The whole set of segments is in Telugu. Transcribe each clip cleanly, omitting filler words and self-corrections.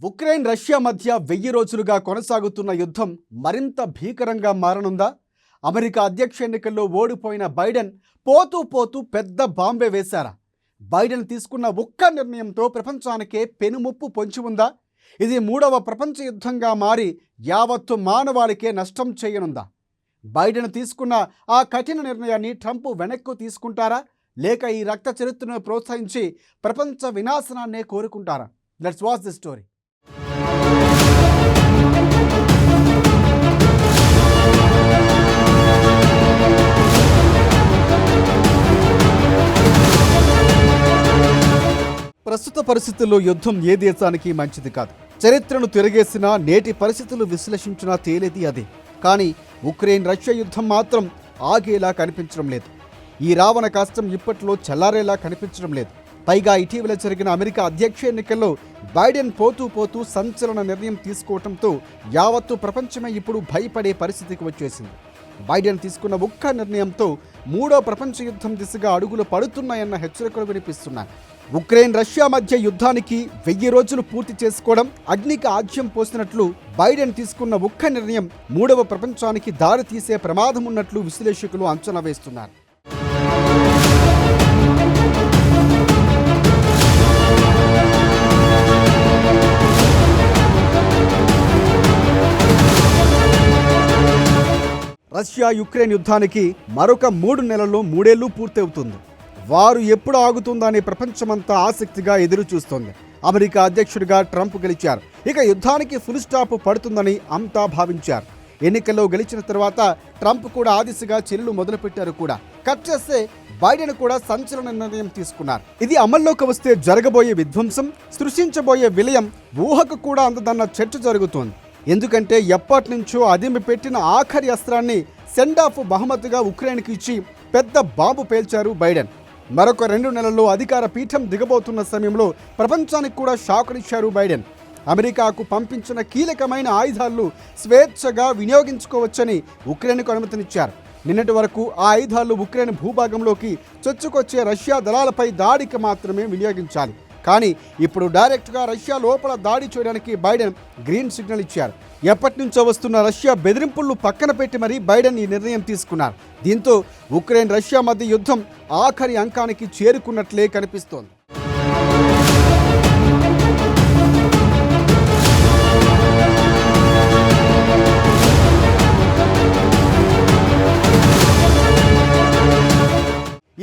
ఉక్రెయిన్ రష్యా మధ్య 1000 రోజులుగా కొనసాగుతున్న యుద్ధం మరింత భీకరంగా మారనుందా? అమెరికా అధ్యక్ష ఎన్నికల్లో ఓడిపోయిన బైడెన్ పోతూ పోతూ పెద్ద బాంబే వేశారా? బైడెన్ తీసుకున్న ఒక్క నిర్ణయంతో ప్రపంచానికే పెనుముప్పు పొంచి ఉందా? ఇది మూడవ ప్రపంచ యుద్ధంగా మారి యావత్తు మానవాళికే నష్టం చేయనుందా? బైడెన్ తీసుకున్న ఆ కఠిన నిర్ణయాన్ని ట్రంప్ వెనక్కు తీసుకుంటారా, లేక ఈ రక్త చరిత్రను ప్రోత్సహించి ప్రపంచ వినాశనాన్నే కోరుకుంటారా? Let's watch the story. ప్రస్తుత పరిస్థితుల్లో యుద్ధం ఏ దేశానికి మంచిది కాదు. చరిత్రను తిరగేసినా, నేటి పరిస్థితులు విశ్లేషించినా తేలేది అదే. కానీ ఉక్రెయిన్ రష్యా యుద్ధం మాత్రం ఆగేలా కనిపించడం లేదు. ఈ రావణ కాష్టం ఇప్పట్లో చల్లారేలా కనిపించడం లేదు. పైగా ఇటీవల జరిగిన అమెరికా అధ్యక్ష ఎన్నికల్లో బైడెన్ పోతూ సంచలన నిర్ణయం తీసుకోవడంతో యావత్తు ప్రపంచమే ఇప్పుడు భయపడే పరిస్థితికి వచ్చేసింది. బైడెన్ తీసుకున్న ఒక్క నిర్ణయంతో మూడో ప్రపంచ యుద్ధం దిశగా అడుగులు పడుతున్నాయన్న హెచ్చరికలు వినిపిస్తున్నాయి. ఉక్రెయిన్ రష్యా మధ్య యుద్ధానికి 1000 రోజులు పూర్తి చేసుకోవడం అగ్నికి ఆజ్యం పోసినట్లు బైడెన్ తీసుకున్న ఒక్క నిర్ణయం మూడవ ప్రపంచానికి దారి తీసే ప్రమాదం ఉన్నట్లు విశ్లేషకులు అంచనా వేస్తున్నారు. రష్యా యుక్రెయిన్ యుద్ధానికి మరొక 3 నెలల్లో 3 ఏళ్లు పూర్తవుతుంది. వారు ఎప్పుడు ఆగుతుందనే ప్రపంచమంతా ఆసక్తిగా ఎదురు చూస్తోంది. అమెరికా అధ్యక్షుడిగా ట్రంప్ గెలిచారు. ఇక యుద్ధానికి ఫుల్ స్టాప్ పడుతుందని అంతా భావించారు. ఎన్నికల్లో గెలిచిన తర్వాత ట్రంప్ కూడా ఆ దిశగా చర్యలు మొదలుపెట్టారు కూడా. కట్ చేస్తే బైడెన్ కూడా సంచలన నిర్ణయం తీసుకున్నారు. ఇది అమల్లోకి వస్తే జరగబోయే విధ్వంసం, సృష్టించబోయే విలయం ఊహకు కూడా అందదన్న చర్చ జరుగుతోంది. ఎందుకంటే ఎప్పటి నుంచో అదిమి పెట్టిన ఆఖరి అస్త్రాన్ని సెండ్ ఆఫ్ బహుమతిగా ఉక్రెయిన్కి ఇచ్చి పెద్ద బాంబు పేల్చారు బైడెన్. మరొక 2 నెలల్లో అధికార పీఠం దిగబోతున్న సమయంలో ప్రపంచానికి కూడా షాకునిచ్చారు బైడెన్. అమెరికాకు పంపించిన కీలకమైన ఆయుధాలను స్వేచ్ఛగా వినియోగించుకోవచ్చని ఉక్రెయిన్కు అనుమతినిచ్చారు. నిన్నటి వరకు ఆ ఆయుధాలు ఉక్రెయిన్ భూభాగంలోకి చొచ్చుకొచ్చే రష్యా దళాలపై దాడికి మాత్రమే వినియోగించాలి. కానీ ఇప్పుడు డైరెక్ట్గా రష్యా లోపల దాడి చేయడానికి బైడెన్ గ్రీన్ సిగ్నల్ ఇచ్చారు. ఎప్పటి నుంచో వస్తున్న రష్యా బెదిరింపులను పక్కన పెట్టి మరీ బైడెన్ ఈ నిర్ణయం తీసుకున్నారు. దీంతో ఉక్రెయిన్ రష్యా మధ్య యుద్ధం ఆఖరి అంకానికి చేరుకున్నట్లే కనిపిస్తోంది.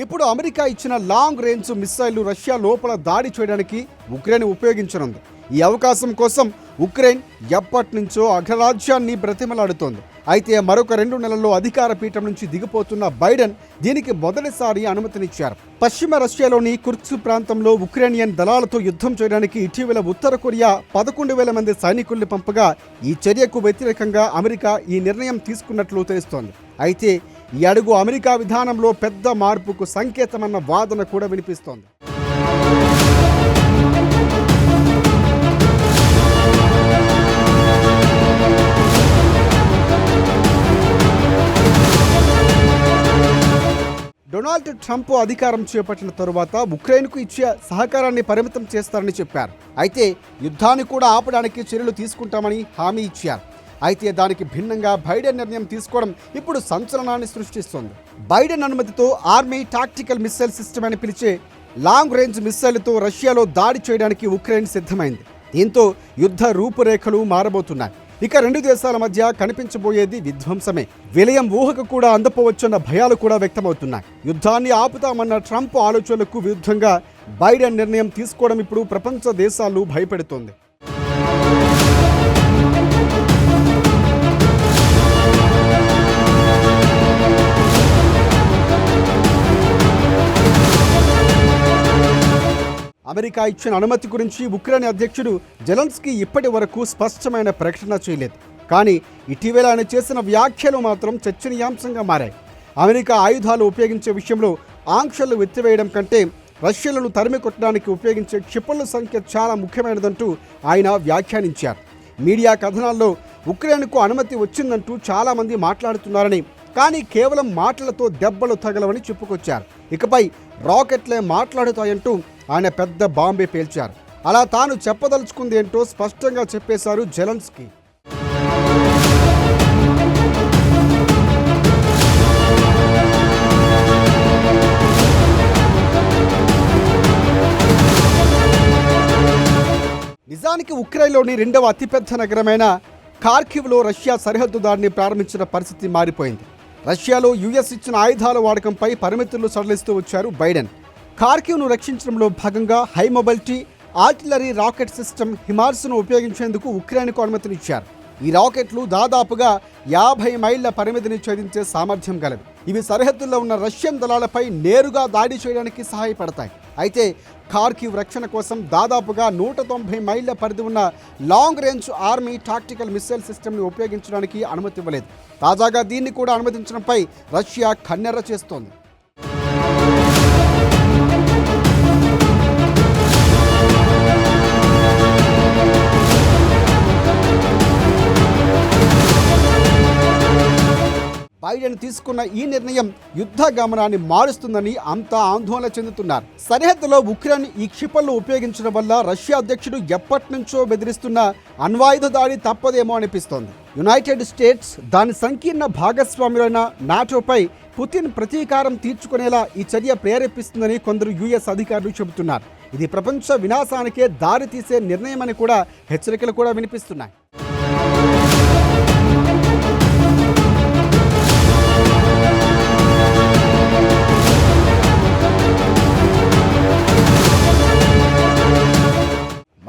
ఇప్పుడు అమెరికా ఇచ్చిన లాంగ్ రేంజ్ మిస్సైళ్లు రష్యా లోపల దాడి చేయడానికి ఉక్రెయిన్ ఉపయోగించనుంది. ఈ అవకాశం కోసం ఉక్రెయిన్ ఎప్పటి నుంచో అగ్రరాజ్యాన్ని బ్రతిమలాడుతోంది. అయితే మరొక 2 నెలల్లో అధికార పీఠం నుంచి దిగిపోతున్న బైడెన్ దీనికి మొదటిసారి అనుమతినిచ్చారు. పశ్చిమ రష్యాలోని కుర్స్క్ ప్రాంతంలో ఉక్రెయినియన్ దళాలతో యుద్ధం చేయడానికి ఇటీవల ఉత్తర కొరియా 11,000 మంది సైనికుల్ని పంపగా ఈ చర్యకు వ్యతిరేకంగా అమెరికా ఈ నిర్ణయం తీసుకున్నట్లు తెలుస్తోంది. అయితే ఈ అడుగు అమెరికా విధానంలో పెద్ద మార్పుకు సంకేతమన్న వాదన కూడా వినిపిస్తోంది. డొనాల్డ్ ట్రంప్ అధికారం చేపట్టిన తరువాత ఉక్రెయిన్కు ఇచ్చే సహకారాన్ని పరిమితం చేస్తారని చెప్పారు. అయితే యుద్ధాన్ని కూడా ఆపడానికి చర్యలు తీసుకుంటామని హామీ ఇచ్చారు. అయితే దానికి భిన్నంగా బైడెన్ నిర్ణయం తీసుకోవడం ఇప్పుడు సంచలనాన్ని సృష్టిస్తోంది. బైడెన్ అనుమతితో ఆర్మీ టాక్టికల్ మిస్సైల్ సిస్టమ్ అని పిలిచే లాంగ్ రేంజ్ మిస్సైళ్లతో రష్యాలో దాడి చేయడానికి ఉక్రెయిన్ సిద్ధమైంది. దీంతో యుద్ధ రూపురేఖలు మారబోతున్నాయి. ఇక 2 దేశాల మధ్య కనిపించబోయేది విధ్వంసమే. విలయం ఊహకు కూడా అందపోవచ్చన్న భయాలు కూడా వ్యక్తమవుతున్నాయి. యుద్ధాన్ని ఆపుతామన్న ట్రంప్ ఆలోచనలకు విరుద్ధంగా బైడెన్ నిర్ణయం తీసుకోవడం ఇప్పుడు ప్రపంచ దేశాలు భయపెడుతోంది. అమెరికా ఇచ్చిన అనుమతి గురించి ఉక్రెయిన్ అధ్యక్షుడు జెలెన్స్కీ ఇప్పటి వరకు స్పష్టమైన ప్రకటన చేయలేదు. కానీ ఇటీవల ఆయన చేసిన వ్యాఖ్యలు మాత్రం చర్చనీయాంశంగా మారాయి. అమెరికా ఆయుధాలు ఉపయోగించే విషయంలో ఆంక్షలు ఎత్తివేయడం కంటే రష్యలను తరిమి కొట్టడానికి ఉపయోగించే క్షిపణుల సంఖ్య చాలా ముఖ్యమైనదంటూ ఆయన వ్యాఖ్యానించారు. మీడియా కథనాల్లో ఉక్రెయిన్కు అనుమతి వచ్చిందంటూ చాలామంది మాట్లాడుతున్నారని, కానీ కేవలం మాటలతో దెబ్బలు తగలవని చెప్పుకొచ్చారు. ఇకపై రాకెట్లే మాట్లాడుతాయంటూ ఆయన పెద్ద బాంబే పేల్చారు. అలా తాను చెప్పదలుచుకుంది ఏంటో స్పష్టంగా చెప్పేశారు జెలెన్స్కీ. నిజానికి ఉక్రెయిన్లోని రెండవ అతిపెద్ద నగరమైన ఖార్కివ్లో రష్యా సరిహద్దు దాడిని ప్రారంభించిన పరిస్థితి మారిపోయింది. రష్యాలో యుఎస్ ఇచ్చిన ఆయుధాల వాడకంపై పరిమితులు సడలిస్తూ వచ్చారు బైడెన్. ఖార్కివ్ను రక్షించడంలో భాగంగా high mobility artillery rocket system హిమార్స్ను ఉపయోగించేందుకు ఉక్రెయిన్కు అనుమతినిచ్చారు. ఈ రాకెట్లు దాదాపుగా 50 మైళ్ల పరిమితిని ఛేదించే సామర్థ్యం గలవి. ఇవి సరిహద్దుల్లో ఉన్న రష్యన్ దళాలపై నేరుగా దాడి చేయడానికి సహాయపడతాయి. అయితే ఖార్కివ్ రక్షణ కోసం దాదాపుగా 190 మైళ్ల పరిధి ఉన్న long range army tactical missile సిస్టమ్ని ఉపయోగించడానికి అనుమతి ఇవ్వలేదు. తాజాగా దీన్ని కూడా అనుమతించడంపై రష్యా కన్నెర్ర చేస్తోంది. బైడెన్ తీసుకున్న ఈ నిర్ణయం యుద్ధ గమనాన్ని మారుస్తుందని అంతా ఆందోళన చెందుతున్నారు. సరిహద్దులో ఉక్రెయిన్ ఈ క్షిపణులు ఉపయోగించడం వల్ల రష్యా అధ్యక్షుడు ఎప్పటి నుంచో బెదిరిస్తున్న అణ్వాయుధ దాడి తప్పదేమో అనిపిస్తోంది. యునైటెడ్ స్టేట్స్ దాని సంకీర్ణ భాగస్వాములైన నాటోపై పుతిన్ ప్రతీకారం తీర్చుకునేలా ఈ చర్య ప్రేరేపిస్తుందని కొందరు యుఎస్ అధికారులు చెబుతున్నారు. ఇది ప్రపంచ వినాశానికే దారి తీసే నిర్ణయమని కూడా హెచ్చరికలు కూడా వినిపిస్తున్నాయి.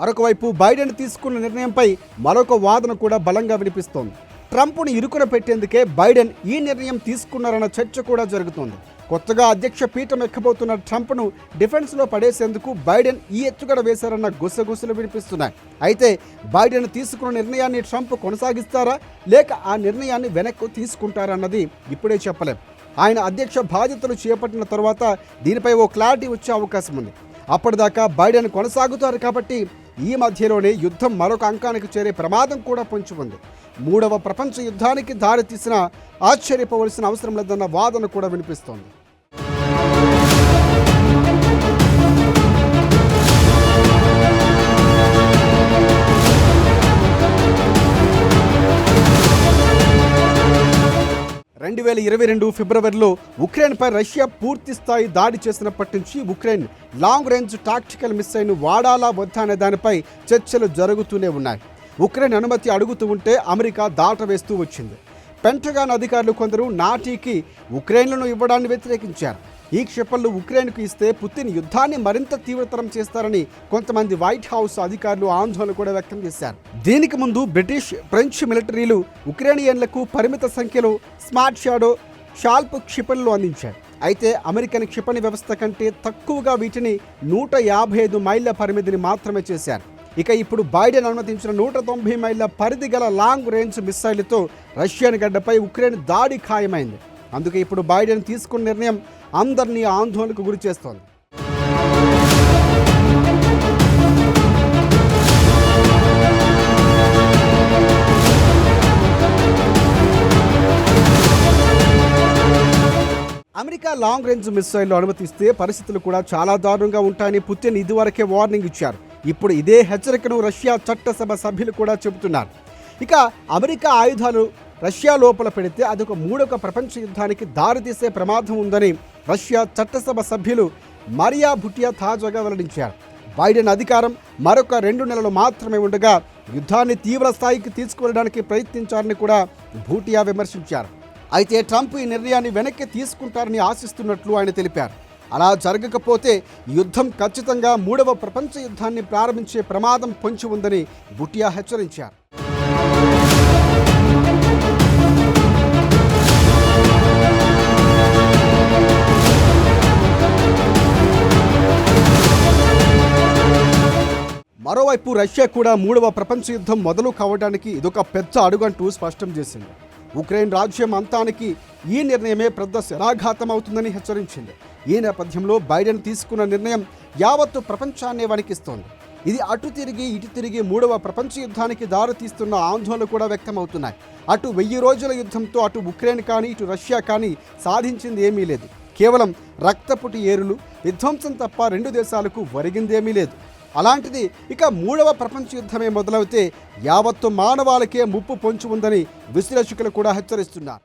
మరొకవైపు బైడెన్ తీసుకున్న నిర్ణయంపై మరొక వాదన కూడా బలంగా వినిపిస్తోంది. ట్రంప్ను ఇరుకున పెట్టేందుకే బైడెన్ ఈ నిర్ణయం తీసుకున్నారన్న చర్చ కూడా జరుగుతోంది. కొత్తగా అధ్యక్ష పీఠం ఎక్కబోతున్న ట్రంప్ను డిఫెన్స్లో పడేసేందుకు బైడెన్ ఈ ఎత్తుగడ వేశారన్న గుసగుసలు వినిపిస్తున్నాయి. అయితే బైడెన్ తీసుకున్న నిర్ణయాన్ని ట్రంప్ కొనసాగిస్తారా లేక ఆ నిర్ణయాన్ని వెనక్కు తీసుకుంటారన్నది ఇప్పుడే చెప్పలేం. ఆయన అధ్యక్ష బాధ్యతలు చేపట్టిన తర్వాత దీనిపై ఓ క్లారిటీ వచ్చే అవకాశం ఉంది. అప్పటిదాకా బైడెన్ కొనసాగుతారు కాబట్టి ఈ మధ్యలోనే యుద్ధం మరొక అంకానికి చేరే ప్రమాదం కూడా పొంచి ఉంది. మూడవ ప్రపంచ యుద్ధానికి దారి తీసినా ఆశ్చర్యపోవలసిన అవసరం లేదన్న వాదన కూడా వినిపిస్తోంది. ఫిబ్రవరిలో ఉక్రెయిన్పై రష్యా పూర్తి స్థాయి దాడి చేసినప్పటి నుంచి ఉక్రెయిన్ లాంగ్ రేంజ్ టాక్టికల్ మిస్సైల్ను వాడాలా వద్దా అనే దానిపై చర్చలు జరుగుతూనే ఉన్నాయి. ఉక్రెయిన్ అనుమతి అడుగుతూ ఉంటే అమెరికా దాటవేస్తూ వచ్చింది. పెంటగాన్ అధికారులు కొందరు నాటీకి ఉక్రెయిన్లను ఇవ్వడాన్ని వ్యతిరేకించారు. ఈ క్షిపణులు ఉక్రెయిన్కు ఇస్తే పుతిన్ యుద్ధాన్ని మరింత తీవ్రతరం చేస్తారని కొంతమంది వైట్ హౌస్ అధికారులు ఆందోళన కూడా వ్యక్తం చేశారు. దీనికి ముందు బ్రిటిష్, ఫ్రెంచ్ మిలిటరీలు ఉక్రెయినియన్లకు పరిమిత సంఖ్యలో స్మార్ట్ షాడో, షాల్ప్ క్షిపణులు అందించారు. అయితే అమెరికన్ క్షిపణి వ్యవస్థ కంటే తక్కువగా వీటిని 155 మైళ్ల పరిమితిని మాత్రమే చేశారు. ఇక ఇప్పుడు బైడెన్ అనుమతించిన 190 మైళ్ల పరిధి గల లాంగ్ రేంజ్ మిస్సైళ్లతో రష్యన్ గడ్డపై ఉక్రెయిన్ దాడి ఖాయమైంది. అందుకే ఇప్పుడు బైడెన్ తీసుకున్న నిర్ణయం అందరినీ ఆందోళనకు గురి చేస్తోంది. అమెరికా లాంగ్ రేంజ్ మిస్సైల్ను అనుమతిస్తే పరిస్థితులు కూడా చాలా దారుణంగా ఉంటాయని పుతిన్ ఇదివరకే వార్నింగ్ ఇచ్చారు. ఇప్పుడు ఇదే హెచ్చరికను రష్యా చట్టసభ సభ్యులు కూడా చెబుతున్నారు. ఇక అమెరికా ఆయుధాలు రష్యా లోపల పెడితే అదొక మూడొక ప్రపంచ యుద్ధానికి దారితీసే ప్రమాదం ఉందని రష్యా చట్టసభ సభ్యులు మరియా భుటియా తాజాగా వెల్లడించారు. బైడెన్ అధికారం మరొక 2 నెలలు మాత్రమే ఉండగా యుద్ధాన్ని తీవ్ర స్థాయికి తీసుకువెళ్ళడానికి ప్రయత్నించారని కూడా భూటియా విమర్శించారు. అయితే ట్రంప్ ఈ నిర్ణయాన్ని వెనక్కి తీసుకుంటారని ఆశిస్తున్నట్లు ఆయన తెలిపారు. అలా జరగకపోతే యుద్ధం ఖచ్చితంగా 3వ ప్రపంచ యుద్ధాన్ని ప్రారంభించే ప్రమాదం పొంచి ఉందని భుటియా హెచ్చరించారు. మరోవైపు రష్యా కూడా 3వ ప్రపంచ యుద్ధం మొదలు కావడానికి ఇదొక పెద్ద అడుగంటూ స్పష్టం చేసింది. ఉక్రెయిన్ రాజ్యం అంతానికి ఈ నిర్ణయమే పెద్ద శరాఘాతం అవుతుందని హెచ్చరించింది. ఈ నేపథ్యంలో బైడెన్ తీసుకున్న నిర్ణయం యావత్తు ప్రపంచాన్నే వణికిస్తోంది. ఇది అటు తిరిగి ఇటు తిరిగి 3వ ప్రపంచ యుద్ధానికి దారితీస్తున్న ఆందోళనలు కూడా వ్యక్తమవుతున్నాయి. అటు 1000 రోజుల యుద్ధంతో అటు ఉక్రెయిన్ కానీ ఇటు రష్యా కానీ సాధించింది ఏమీ లేదు. కేవలం రక్తపుటి ఏరులు, విధ్వంసం తప్ప 2 దేశాలకు ఒరిగిందేమీ లేదు. అలాంటిది ఇక మూడవ ప్రపంచ యుద్ధమే మొదలవుతే యావత్తు మానవాళికే ముప్పు పొంచి ఉందని విశ్లేషకులు కూడా హెచ్చరిస్తున్నారు.